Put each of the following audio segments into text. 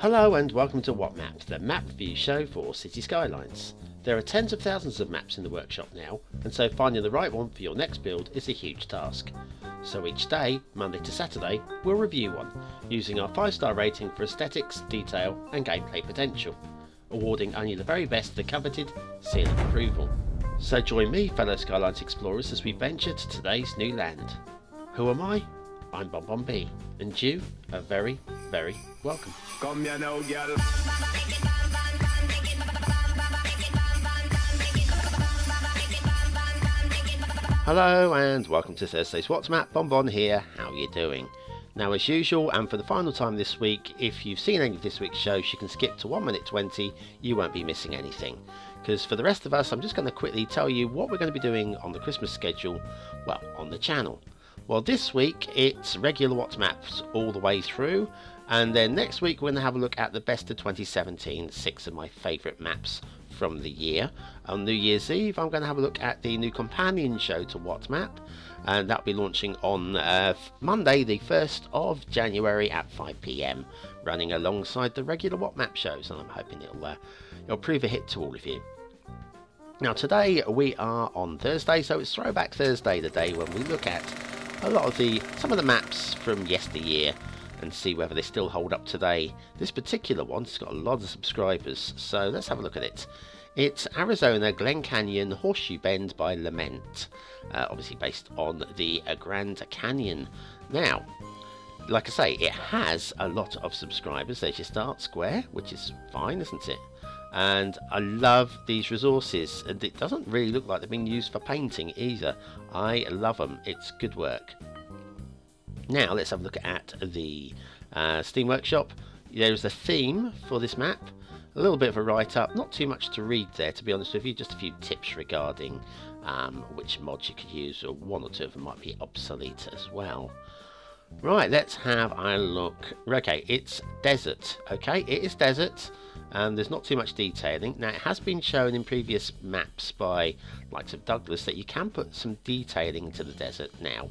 Hello and welcome to What Map, the map review show for Cities Skylines. There are tens of thousands of maps in the workshop now, and so finding the right one for your next build is a huge task. So each day, Monday to Saturday, we'll review one, using our 5-star rating for aesthetics, detail and gameplay potential, awarding only the very best the coveted seal of approval. So join me, fellow Skylines explorers, as we venture to today's new land. Who am I? I'm BonBonB, and you are very, very welcome. Come here now, girl. Hello and welcome to Thursday's What's Map. BonBon here. How are you doing? Now, as usual, and for the final time this week, if you've seen any of this week's shows, you can skip to 1 minute 20. You won't be missing anything. Because for the rest of us, I'm just going to quickly tell you what we're going to be doing on the Christmas schedule, well, on the channel. Well, this week it's regular What's Maps all the way through, and then next week we're going to have a look at the best of 2017, 6 of my favourite maps from the year. On New Year's Eve I'm going to have a look at the new companion show to What's Map, and that'll be launching on Monday the 1st of January at 5 PM, running alongside the regular What Map shows, and I'm hoping it'll prove a hit to all of you. Now today we are on Thursday, so it's Throwback Thursday, the day when we look at some of the maps from yesteryear and see whether they still hold up today. This particular one's got a lot of subscribers, so let's have a look at it. It's Arizona Glen Canyon Horseshoe Bend by Lemente, obviously based on the Grand Canyon. Now, like I say, it has a lot of subscribers. There's your start square, which is fine, isn't it? And I love these resources, and it doesn't really look like they're being used for painting either. I love them. It's good work. Now let's have a look at the Steam Workshop. There's a theme for this map, a little bit of a write-up, not too much to read there, to be honest with you, just a few tips regarding which mods you could use, or one or two of them might be obsolete as well. Right, let's have a look. Okay, it's desert. Okay, it is desert. There's not too much detailing. Now, it has been shown in previous maps by likes of Douglas that you can put some detailing into the desert now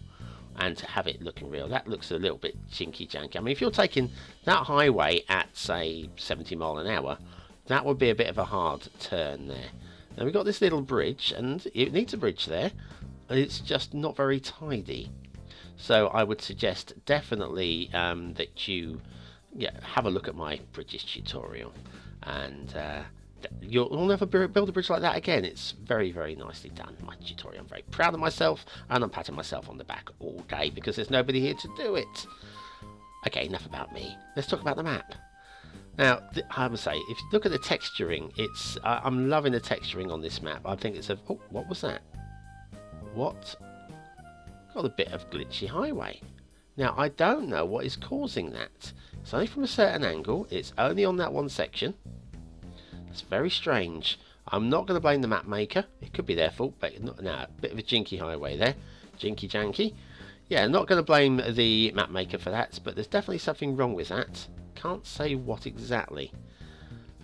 and have it looking real. That looks a little bit jinky janky. I mean, if you're taking that highway at, say, 70 miles an hour, that would be a bit of a hard turn there. Now, we've got this little bridge, and it needs a bridge there. It's just not very tidy. So I would suggest definitely that you have a look at my bridges tutorial, and you'll never build a bridge like that again. It's very, very nicely done, my tutorial. I'm very proud of myself, and I'm patting myself on the back all day because there's nobody here to do it. Okay, enough about me. Let's talk about the map. Now, I would say, if you look at the texturing, I'm loving the texturing on this map. I think it's oh, what was that? What? Got a bit of glitchy highway. Now, I don't know what is causing that. It's only from a certain angle. It's only on that one section. It's very strange. I'm not going to blame the map maker. It could be their fault, but no, a bit of a jinky highway there. Jinky janky. Yeah, not going to blame the map maker for that, but there's definitely something wrong with that. Can't say what exactly.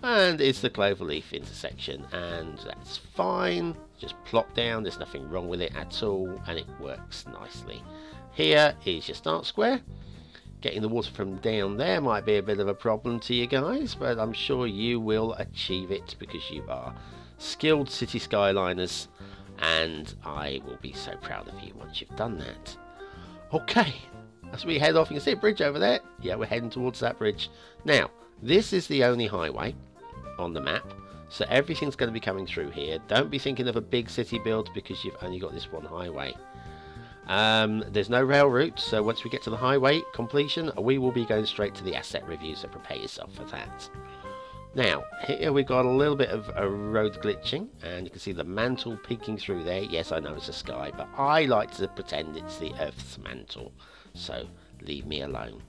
And it's the Cloverleaf Intersection, and that's fine. Just plop down, there's nothing wrong with it at all, and it works nicely. Here is your start square. Getting the water from down there might be a bit of a problem to you guys, but I'm sure you will achieve it because you are skilled City Skyliners, and I will be so proud of you once you've done that. Okay, as we head off, you can see a bridge over there. Yeah, we're heading towards that bridge. Now, this is the only highway on the map, so everything's going to be coming through here. Don't be thinking of a big city build because you've only got this one highway. There's no rail route, so once we get to the highway completion, we will be going straight to the asset review, so prepare yourself for that. Now, here we've got a little bit of a road glitching, and you can see the mantle peeking through there. Yes, I know it's the sky, but I like to pretend it's the Earth's mantle, so leave me alone.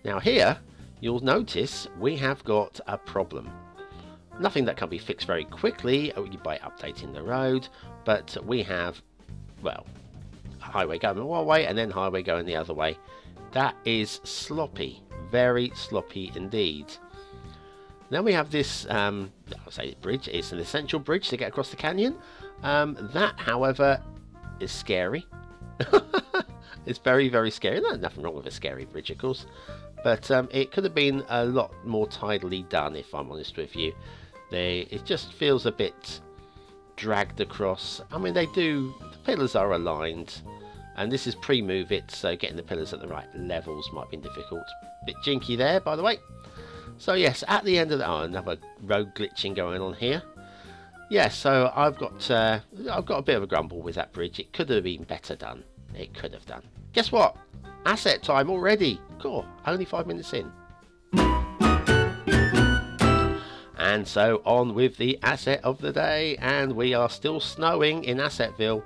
Now here, you'll notice we have got a problem. Nothing that can be fixed very quickly by updating the road, but we have, well, highway going one way and then highway going the other way. That is sloppy, very sloppy indeed. Then we have this, I'll say bridge. It's an essential bridge to get across the canyon. That, however, is scary. It's very, very scary. There's nothing wrong with a scary bridge, of course. But it could have been a lot more tidily done, if I'm honest with you. It just feels a bit dragged across. I mean, the pillars are aligned. And this is pre-move it, so getting the pillars at the right levels might be difficult. Bit jinky there, by the way. So yes, at the end of another road glitching going on here. Yeah, so I've got a bit of a grumble with that bridge. It could have been better done. It could have done. Guess what? Asset time already. Cool. Only 5 minutes in. And so on with the asset of the day, and we are still snowing in Assetville,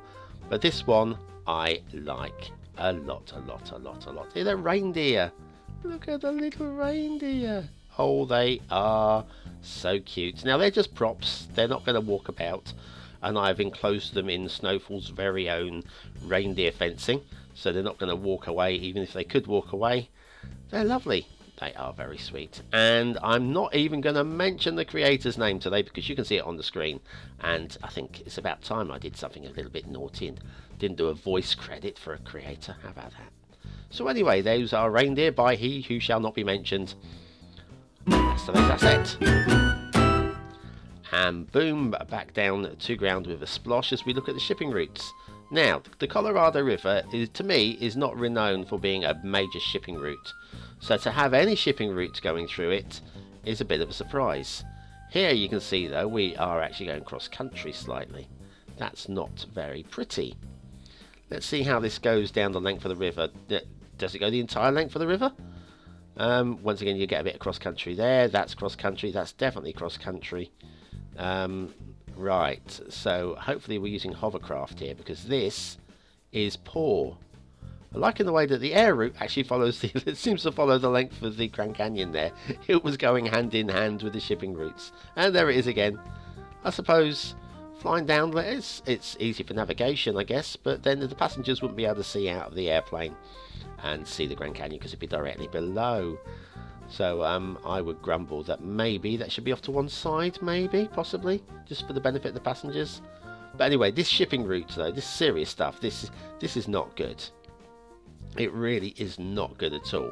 but this one I like a lot. Here, they're reindeer. Look at the little reindeer. Oh, they are so cute. Now, they're just props. They're not going to walk about. And I've enclosed them in Snowfall's very own reindeer fencing. So they're not going to walk away, even if they could walk away. They're lovely. They are very sweet. And I'm not even going to mention the creator's name today because you can see it on the screen. And I think it's about time I did something a little bit naughty and didn't do a voice credit for a creator. How about that? So anyway, those are reindeer by he who shall not be mentioned. That's today's asset. And boom, back down to ground with a splosh as we look at the shipping routes. Now, the Colorado River, to me, is not renowned for being a major shipping route. So to have any shipping route going through it is a bit of a surprise. Here you can see, though, we are actually going cross-country slightly. That's not very pretty. Let's see how this goes down the length of the river. Does it go the entire length of the river? Once again, you get a bit of cross-country there. That's cross-country. That's definitely cross-country. Right, so hopefully we're using hovercraft here because this is poor. I like in the way that the air route actually follows it seems to follow the length of the Grand Canyon there. It was going hand in hand with the shipping routes. And there it is again. I suppose flying down, it's easy for navigation, I guess, but then the passengers wouldn't be able to see out of the airplane and see the Grand Canyon because it'd be directly below. So I would grumble that maybe that should be off to one side, maybe, possibly, just for the benefit of the passengers. But anyway, this shipping route, though, this serious stuff, this is not good. It really is not good at all.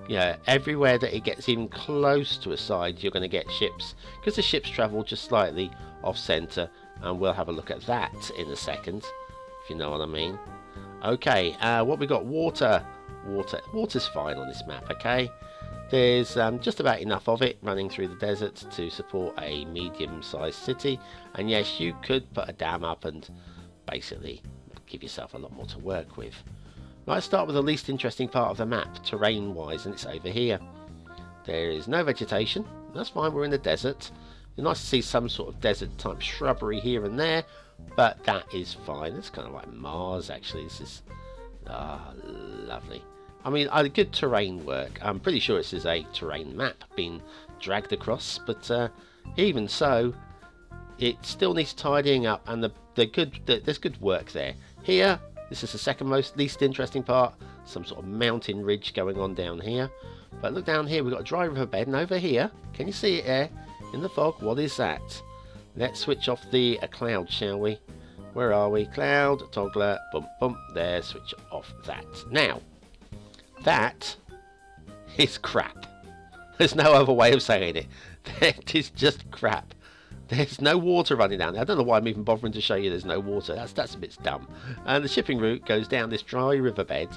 Yeah, everywhere that it gets even close to a side, you're going to get ships, because the ships travel just slightly off centre, and we'll have a look at that in a second, if you know what I mean. Okay, what we got? Water. Water's fine on this map, okay? There's just about enough of it running through the desert to support a medium-sized city, and yes, you could put a dam up and basically give yourself a lot more to work with. Let's start with the least interesting part of the map, terrain-wise, and it's over here. There is no vegetation. That's fine, we're in the desert. It's nice to see some sort of desert-type shrubbery here and there, but that is fine. It's kind of like Mars, actually. This is lovely. I mean, good terrain work. I'm pretty sure this is a terrain map being dragged across, but even so, it still needs tidying up, and there's good work there. Here, this is the second least interesting part, some sort of mountain ridge going on down here. But look down here, we've got a dry river bed, and over here, can you see it there in the fog? What is that? Let's switch off the cloud, shall we? Where are we? Cloud, toggler, bump, bump, there, switch off that. Now, that is crap. There's no other way of saying it. That is just crap. There's no water running down there. I don't know why I'm even bothering to show you there's no water. That's a bit dumb. And the shipping route goes down this dry riverbed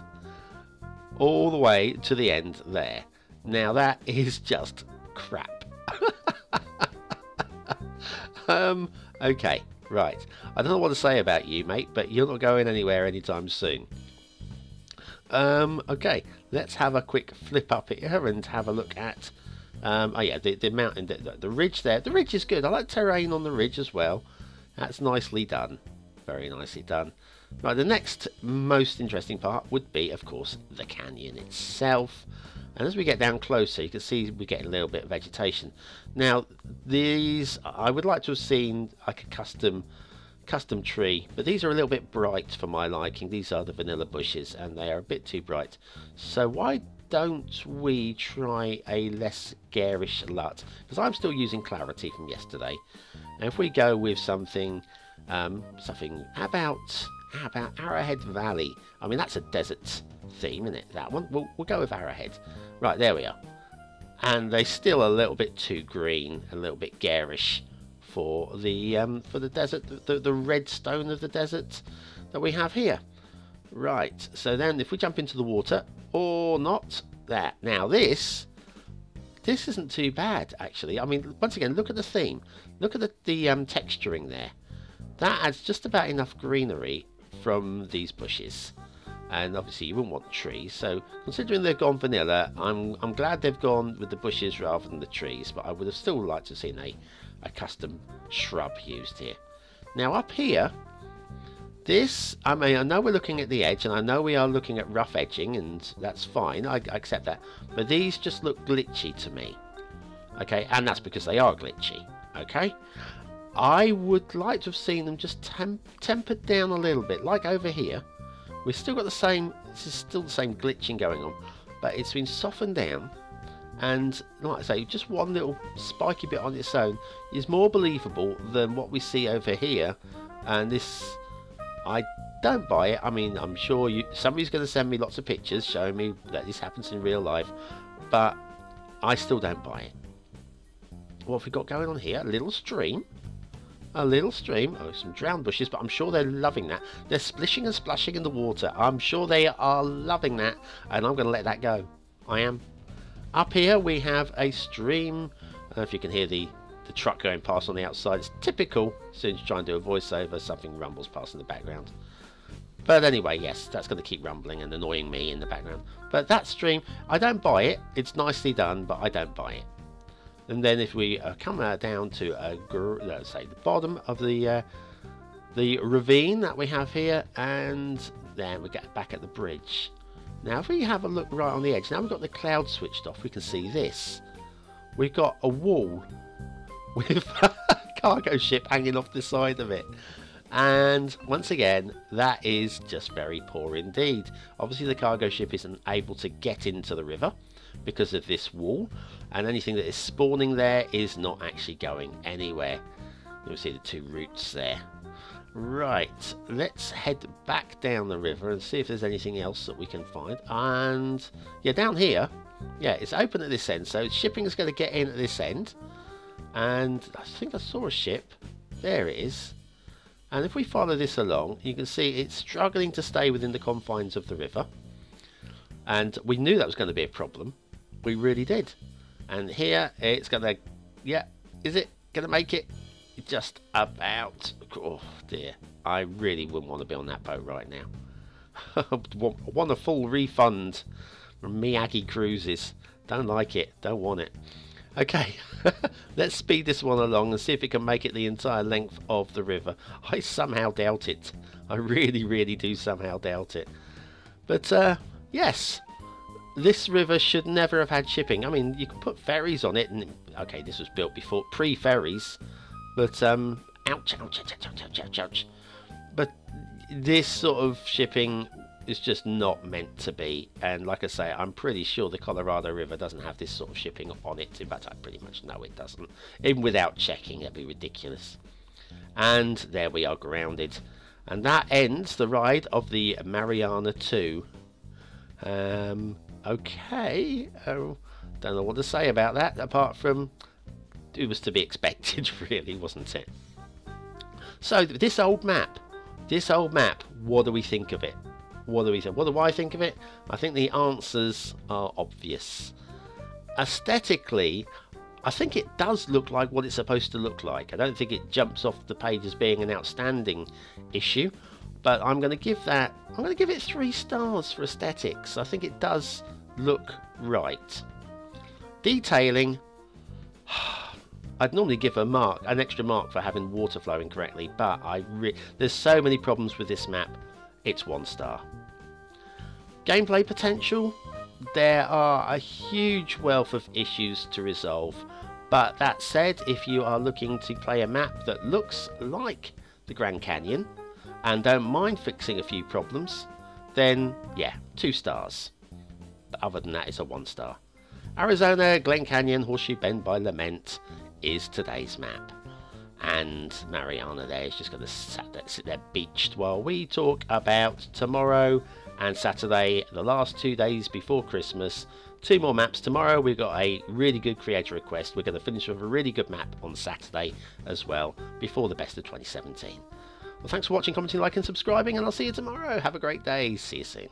all the way to the end there. Now that is just crap. Okay, right. I don't know what to say about you, mate, but you're not going anywhere anytime soon. Okay, let's have a quick flip up here and have a look at oh yeah, the mountain, the ridge there. The ridge is good. I like terrain on the ridge as well. That's nicely done. Very nicely done. Right, the next most interesting part would be, of course, the canyon itself. And as we get down closer, you can see we get a little bit of vegetation. Now, these, I would like to have seen like a custom tree, but these are a little bit bright for my liking. These are the vanilla bushes, and they are a bit too bright. So why don't we try a less garish LUT? Because I'm still using clarity from yesterday. And if we go with something about How about Arrowhead Valley? I mean, that's a desert theme, isn't it? That one. We'll go with Arrowhead. Right, there we are. And they're still a little bit too green, a little bit garish for the desert, the red stone of the desert that we have here. Right, so then if we jump into the water, or not, there. Now this isn't too bad, actually. I mean, once again, look at the theme. Look at the texturing there. That adds just about enough greenery from these bushes. And obviously you wouldn't want trees, so considering they've gone vanilla, I'm glad they've gone with the bushes rather than the trees, but I would have still liked to have seen a custom shrub used here. Now up here, this, I mean, I know we're looking at the edge, and I know we are looking at rough edging, and that's fine, I accept that, but these just look glitchy to me, okay, and that's because they are glitchy, okay. I would like to have seen them just tempered down a little bit, like over here. We've still got the same, this is still the same glitching going on, but it's been softened down, and like I say, just one little spiky bit on its own is more believable than what we see over here. And this, I don't buy it. I mean, I'm sure somebody's going to send me lots of pictures showing me that this happens in real life, but I still don't buy it. What have we got going on here? A little stream. A little stream. Oh, some drowned bushes, but I'm sure they're loving that. They're splishing and splashing in the water. I'm sure they are loving that, and I'm going to let that go. I am. Up here we have a stream. I don't know if you can hear the truck going past on the outside. It's typical. As soon as you try and do a voiceover, something rumbles past in the background. But anyway, yes, that's going to keep rumbling and annoying me in the background. But that stream, I don't buy it. It's nicely done, but I don't buy it. And then if we come down to let's say the bottom of the ravine that we have here, and then we get back at the bridge. Now if we have a look right on the edge, now we've got the cloud switched off, we can see this. We've got a wall with a cargo ship hanging off the side of it. And once again, that is just very poor indeed. Obviously the cargo ship isn't able to get into the river because of this wall, and anything that is spawning there is not actually going anywhere. You'll see the two routes there. Right, let's head back down the river and see if there's anything else that we can find. And yeah, down here, yeah, it's open at this end, so shipping is going to get in at this end. And I think I saw a ship. There it is. And if we follow this along, you can see it's struggling to stay within the confines of the river. And we knew that was going to be a problem. We really did. And here it's going to, yeah, is it going to make it? Just about. Oh dear, I really wouldn't want to be on that boat right now. I want a full refund from Miyagi Cruises. Don't like it, don't want it. Okay, let's speed this one along and see if it can make it the entire length of the river. I somehow doubt it. I really do somehow doubt it. But yes, this river should never have had shipping. I mean, you can put ferries on it, and okay, this was built before pre-ferries, but ouch. But this sort of shipping is just not meant to be, and like I say, I'm pretty sure the Colorado River doesn't have this sort of shipping on it. In fact, I pretty much know it doesn't. Even without checking, it'd be ridiculous. And there we are, grounded. And that ends the ride of the Mariana 2. Okay, don't know what to say about that, apart from it was to be expected, really, wasn't it? So this old map, what do we think of it? What do I think of it? I think the answers are obvious. Aesthetically, I think it does look like what it's supposed to look like. I don't think it jumps off the page as being an outstanding issue, but I'm going to give it 3 stars for aesthetics. I think it does look right. Detailing, I'd normally give an extra mark for having water flowing correctly, but there's so many problems with this map. It's 1 star. Gameplay potential, there are a huge wealth of issues to resolve, but that said, if you are looking to play a map that looks like the Grand Canyon and don't mind fixing a few problems, then yeah, 2 stars. But other than that, it's a 1 star. Arizona Glen Canyon Horseshoe Bend by Lemente is today's map. and Mariana there is just going to sit there beached while we talk about tomorrow and Saturday, the last 2 days before Christmas. 2 more maps tomorrow. We've got a really good creator request. We're going to finish with a really good map on Saturday as well, before the best of 2017. Well, thanks for watching, commenting, liking, and subscribing, and I'll see you tomorrow. Have a great day. See you soon.